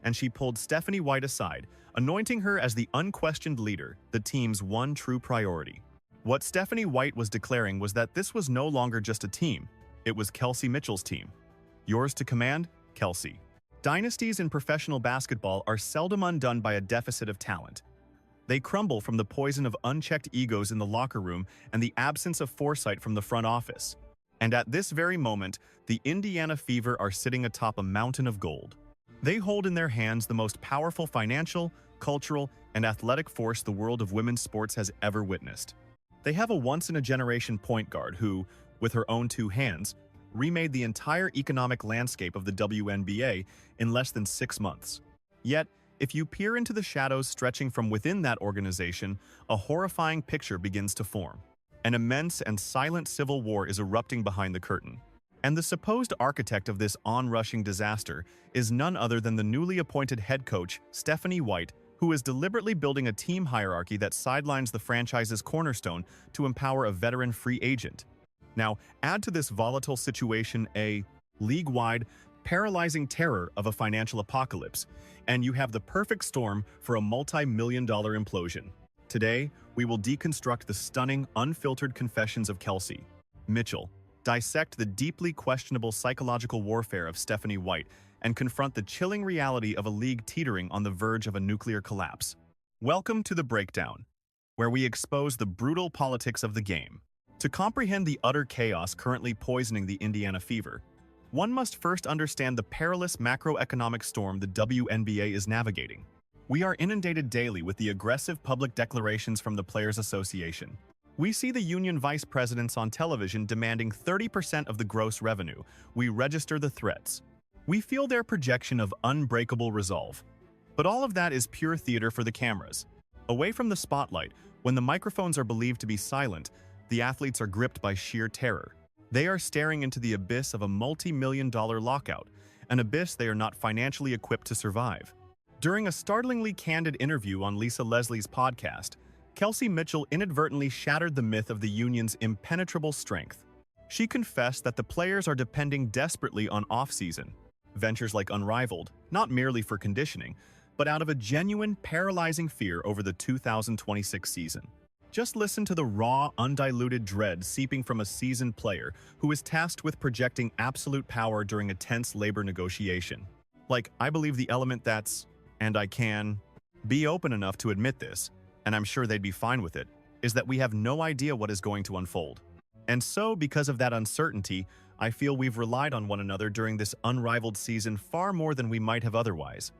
and she pulled Stephanie White aside, anointing her as the unquestioned leader, the team's one true priority. What Stephanie White was declaring was that this was no longer just a team, it was Kelsey Mitchell's team. Yours to command, Kelsey. Dynasties in professional basketball are seldom undone by a deficit of talent. They crumble from the poison of unchecked egos in the locker room and the absence of foresight from the front office. And at this very moment, the Indiana Fever are sitting atop a mountain of gold. They hold in their hands the most powerful financial, cultural, and athletic force the world of women's sports has ever witnessed. They have a once-in-a-generation point guard who, with her own two hands, remade the entire economic landscape of the WNBA in less than 6 months. Yet, if you peer into the shadows stretching from within that organization, a horrifying picture begins to form. An immense and silent civil war is erupting behind the curtain. And the supposed architect of this onrushing disaster is none other than the newly appointed head coach, Stephanie White, who is deliberately building a team hierarchy that sidelines the franchise's cornerstone to empower a veteran free agent. Now, add to this volatile situation a league-wide, paralyzing terror of a financial apocalypse, and you have the perfect storm for a multi-million-dollar implosion. Today, we will deconstruct the stunning, unfiltered confessions of Kelsey Mitchell, dissect the deeply questionable psychological warfare of Stephanie White, and confront the chilling reality of a league teetering on the verge of a nuclear collapse. Welcome to The Breakdown, where we expose the brutal politics of the game. To comprehend the utter chaos currently poisoning the Indiana Fever, one must first understand the perilous macroeconomic storm the WNBA is navigating. We are inundated daily with the aggressive public declarations from the Players Association. We see the union vice presidents on television demanding 30% of the gross revenue. We register the threats. We feel their projection of unbreakable resolve. But all of that is pure theater for the cameras. Away from the spotlight, when the microphones are believed to be silent, the athletes are gripped by sheer terror. They are staring into the abyss of a multi-million-dollar lockout, an abyss they are not financially equipped to survive. During a startlingly candid interview on Lisa Leslie's podcast, Kelsey Mitchell inadvertently shattered the myth of the union's impenetrable strength. She confessed that the players are depending desperately on off-season ventures like Unrivaled, not merely for conditioning, but out of a genuine, paralyzing fear over the 2026 season. Just listen to the raw, undiluted dread seeping from a seasoned player who is tasked with projecting absolute power during a tense labor negotiation. Like, I believe the element that's, and I can, be open enough to admit this, and I'm sure they'd be fine with it, is that we have no idea what is going to unfold. And so, because of that uncertainty, I feel we've relied on one another during this unrivaled season far more than we might have otherwise.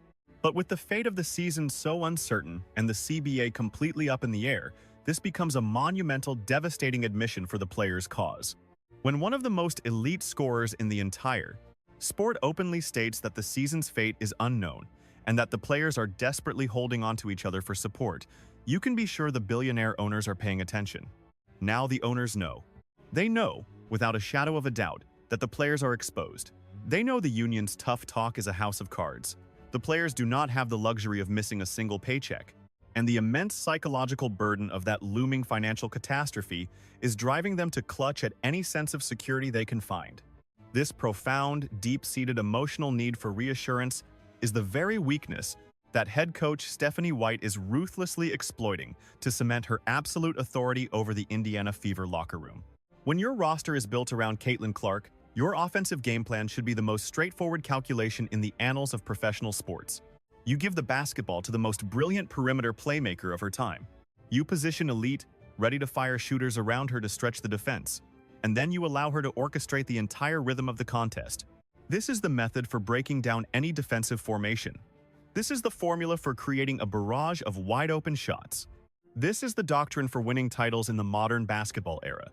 But with the fate of the season so uncertain and the CBA completely up in the air, this becomes a monumental, devastating admission for the players' cause. When one of the most elite scorers in the entire sport openly states that the season's fate is unknown and that the players are desperately holding on to each other for support, you can be sure the billionaire owners are paying attention. Now the owners know. They know, without a shadow of a doubt, that the players are exposed. They know the union's tough talk is a house of cards. The players do not have the luxury of missing a single paycheck, and the immense psychological burden of that looming financial catastrophe is driving them to clutch at any sense of security they can find. This profound, deep-seated emotional need for reassurance is the very weakness that head coach Stephanie White is ruthlessly exploiting to cement her absolute authority over the Indiana Fever locker room. When your roster is built around Caitlin Clark, your offensive game plan should be the most straightforward calculation in the annals of professional sports. You give the basketball to the most brilliant perimeter playmaker of her time. You position elite, ready-to-fire shooters around her to stretch the defense, and then you allow her to orchestrate the entire rhythm of the contest. This is the method for breaking down any defensive formation. This is the formula for creating a barrage of wide-open shots. This is the doctrine for winning titles in the modern basketball era.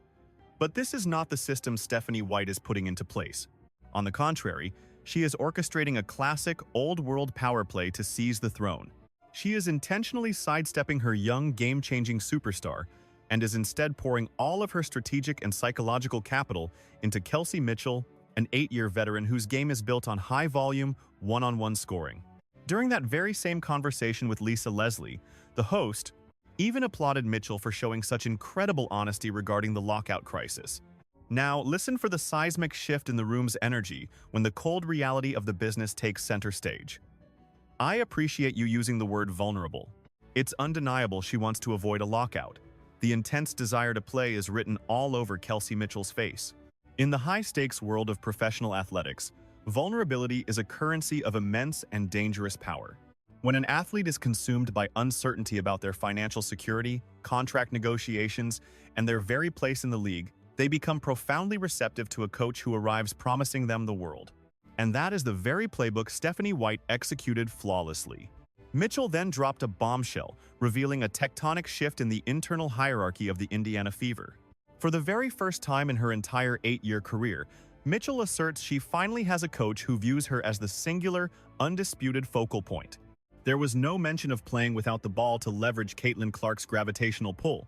But this is not the system Stephanie White is putting into place. On the contrary, she is orchestrating a classic, old-world power play to seize the throne. She is intentionally sidestepping her young, game-changing superstar and is instead pouring all of her strategic and psychological capital into Kelsey Mitchell, an 8-year veteran whose game is built on high-volume, one-on-one scoring. During that very same conversation with Lisa Leslie, the host even applauded Mitchell for showing such incredible honesty regarding the lockout crisis. Now, listen for the seismic shift in the room's energy when the cold reality of the business takes center stage. I appreciate you using the word vulnerable. It's undeniable she wants to avoid a lockout. The intense desire to play is written all over Kelsey Mitchell's face. In the high-stakes world of professional athletics, vulnerability is a currency of immense and dangerous power. When an athlete is consumed by uncertainty about their financial security, contract negotiations, and their very place in the league, they become profoundly receptive to a coach who arrives promising them the world. And that is the very playbook Stephanie White executed flawlessly. Mitchell then dropped a bombshell, revealing a tectonic shift in the internal hierarchy of the Indiana Fever. For the very first time in her entire 8-year career, Mitchell asserts she finally has a coach who views her as the singular, undisputed focal point. There was no mention of playing without the ball to leverage Caitlin Clark's gravitational pull.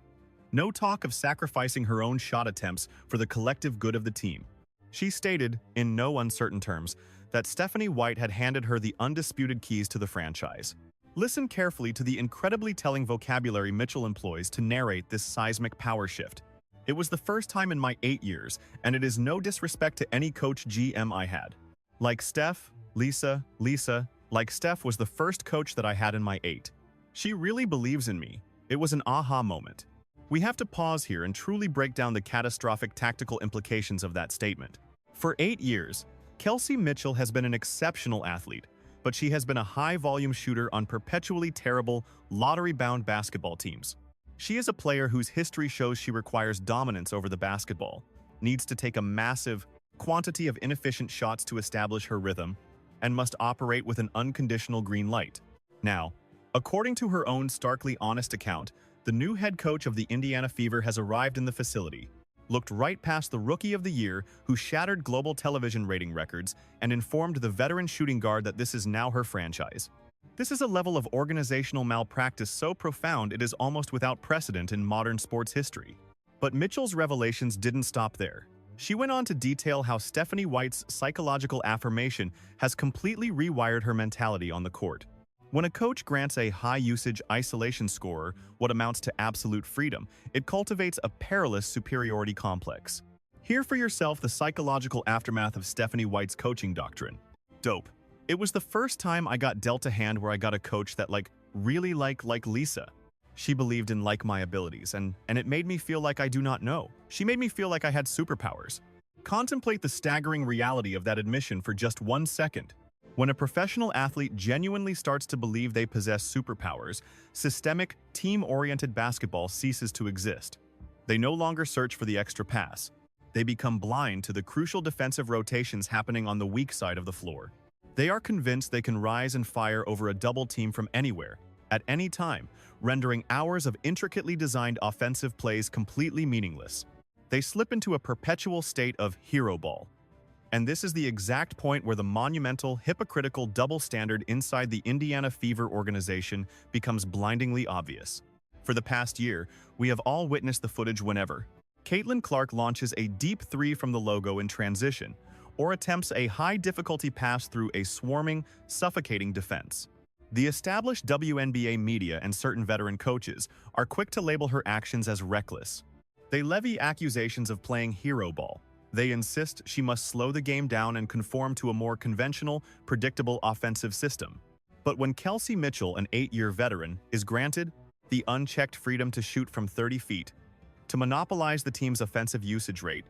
No talk of sacrificing her own shot attempts for the collective good of the team. She stated, in no uncertain terms, that Stephanie White had handed her the undisputed keys to the franchise. Listen carefully to the incredibly telling vocabulary Mitchell employs to narrate this seismic power shift. It was the first time in my 8 years, and it is no disrespect to any coach GM I had. Like Steph, Lisa, like Steph was the first coach that I had in my 8. She really believes in me. It was an aha moment. We have to pause here and truly break down the catastrophic tactical implications of that statement. For 8 years, Kelsey Mitchell has been an exceptional athlete, but she has been a high-volume shooter on perpetually terrible, lottery-bound basketball teams. She is a player whose history shows she requires dominance over the basketball, needs to take a massive quantity of inefficient shots to establish her rhythm, and must operate with an unconditional green light. Now, according to her own starkly honest account, the new head coach of the Indiana Fever has arrived in the facility, looked right past the Rookie of the Year who shattered global television rating records, and informed the veteran shooting guard that this is now her franchise. This is a level of organizational malpractice so profound it is almost without precedent in modern sports history. But Mitchell's revelations didn't stop there. She went on to detail how Stephanie White's psychological affirmation has completely rewired her mentality on the court. When a coach grants a high-usage isolation scorer what amounts to absolute freedom, it cultivates a perilous superiority complex. Hear for yourself the psychological aftermath of Stephanie White's coaching doctrine. Dope. It was the first time I got dealt a hand where I got a coach that really like Lisa. She believed in my abilities, and it made me feel like I do not know. She made me feel like I had superpowers. Contemplate the staggering reality of that admission for just 1 second. When a professional athlete genuinely starts to believe they possess superpowers, systemic, team-oriented basketball ceases to exist. They no longer search for the extra pass. They become blind to the crucial defensive rotations happening on the weak side of the floor. They are convinced they can rise and fire over a double team from anywhere, at any time, rendering hours of intricately designed offensive plays completely meaningless. They slip into a perpetual state of hero ball. And this is the exact point where the monumental, hypocritical double standard inside the Indiana Fever organization becomes blindingly obvious. For the past year, we have all witnessed the footage whenever Caitlin Clark launches a deep three from the logo in transition, or attempts a high-difficulty pass through a swarming, suffocating defense. The established WNBA media and certain veteran coaches are quick to label her actions as reckless. They levy accusations of playing hero ball. They insist she must slow the game down and conform to a more conventional, predictable offensive system. But when Kelsey Mitchell, an 8-year veteran, is granted the unchecked freedom to shoot from 30 feet, to monopolize the team's offensive usage rate,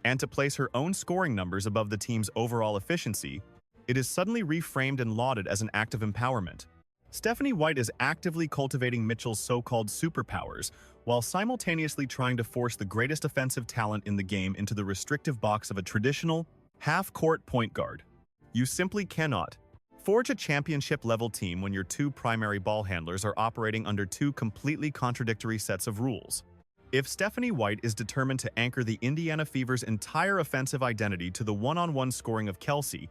and to place her own scoring numbers above the team's overall efficiency, it is suddenly reframed and lauded as an act of empowerment. Stephanie White is actively cultivating Mitchell's so-called superpowers, while simultaneously trying to force the greatest offensive talent in the game into the restrictive box of a traditional, half-court point guard. You simply cannot forge a championship-level team when your two primary ball handlers are operating under two completely contradictory sets of rules. If Stephanie White is determined to anchor the Indiana Fever's entire offensive identity to the one-on-one scoring of Kelsey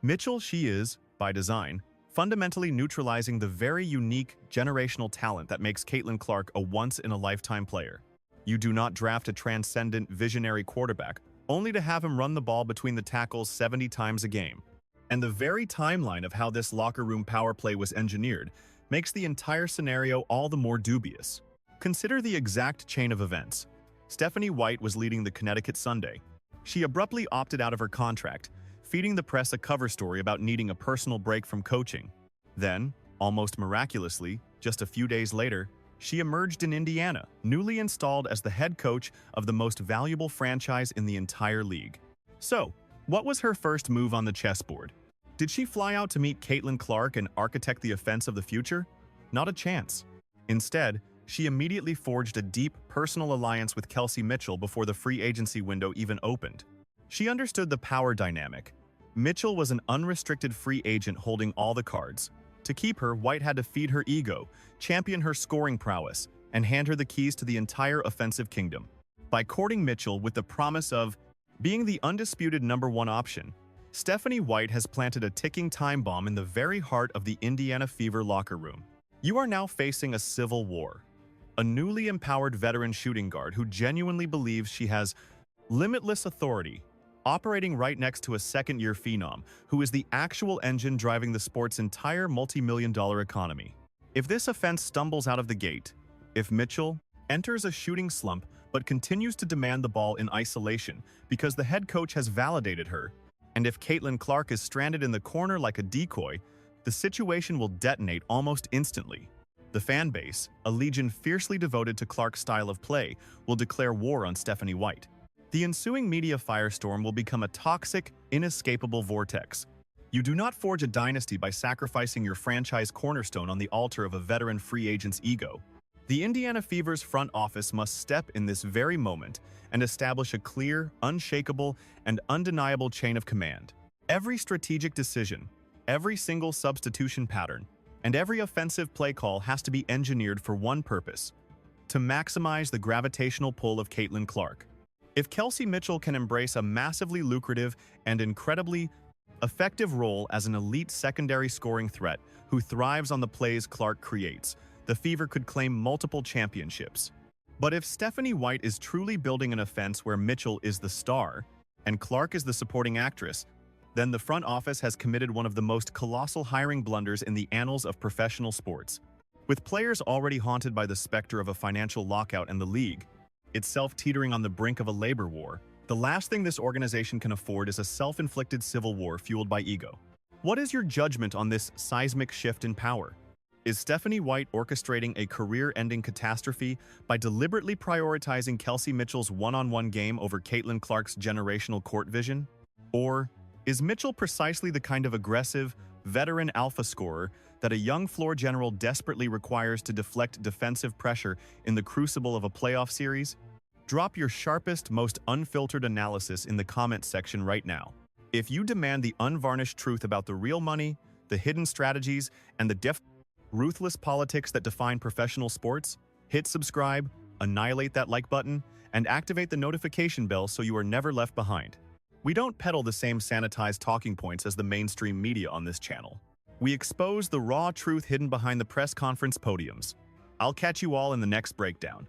Mitchell, she is, by design, fundamentally neutralizing the very unique generational talent that makes Caitlin Clark a once-in-a-lifetime player. You do not draft a transcendent, visionary quarterback only to have him run the ball between the tackles 70 times a game. And the very timeline of how this locker room power play was engineered makes the entire scenario all the more dubious. Consider the exact chain of events. Stephanie White was leading the Connecticut Sunday. She abruptly opted out of her contract, feeding the press a cover story about needing a personal break from coaching. Then, almost miraculously, just a few days later, she emerged in Indiana, newly installed as the head coach of the most valuable franchise in the entire league. So, what was her first move on the chessboard? Did she fly out to meet Caitlin Clark and architect the offense of the future? Not a chance. Instead, she immediately forged a deep, personal alliance with Kelsey Mitchell before the free agency window even opened. She understood the power dynamic. Mitchell was an unrestricted free agent holding all the cards. To keep her, White had to feed her ego, champion her scoring prowess, and hand her the keys to the entire offensive kingdom. By courting Mitchell with the promise of being the undisputed #1 option, Stephanie White has planted a ticking time bomb in the very heart of the Indiana Fever locker room. You are now facing a civil war. A newly empowered veteran shooting guard who genuinely believes she has limitless authority, operating right next to a second-year phenom who is the actual engine driving the sport's entire multi-million-dollar economy. If this offense stumbles out of the gate, if Mitchell enters a shooting slump but continues to demand the ball in isolation because the head coach has validated her, and if Caitlin Clark is stranded in the corner like a decoy, the situation will detonate almost instantly. The fan base, a legion fiercely devoted to Clark's style of play, will declare war on Stephanie White. The ensuing media firestorm will become a toxic, inescapable vortex. You do not forge a dynasty by sacrificing your franchise cornerstone on the altar of a veteran free agent's ego. The Indiana Fever's front office must step in this very moment and establish a clear, unshakable, and undeniable chain of command. Every strategic decision, every single substitution pattern, and every offensive play call has to be engineered for one purpose: to maximize the gravitational pull of Caitlin Clark. If Kelsey Mitchell can embrace a massively lucrative and incredibly effective role as an elite secondary scoring threat who thrives on the plays Clark creates, the Fever could claim multiple championships. But if Stephanie White is truly building an offense where Mitchell is the star and Clark is the supporting actress, then the front office has committed one of the most colossal hiring blunders in the annals of professional sports. With players already haunted by the specter of a financial lockout in the league, itself teetering on the brink of a labor war, the last thing this organization can afford is a self-inflicted civil war fueled by ego. What is your judgment on this seismic shift in power? Is Stephanie White orchestrating a career-ending catastrophe by deliberately prioritizing Kelsey Mitchell's one-on-one game over Caitlin Clark's generational court vision? Or is Mitchell precisely the kind of aggressive, veteran alpha scorer that a young floor general desperately requires to deflect defensive pressure in the crucible of a playoff series? Drop your sharpest, most unfiltered analysis in the comments section right now. If you demand the unvarnished truth about the real money, the hidden strategies, and the ruthless politics that define professional sports, hit subscribe, annihilate that like button, and activate the notification bell so you are never left behind. We don't peddle the same sanitized talking points as the mainstream media on this channel. We expose the raw truth hidden behind the press conference podiums. I'll catch you all in the next breakdown.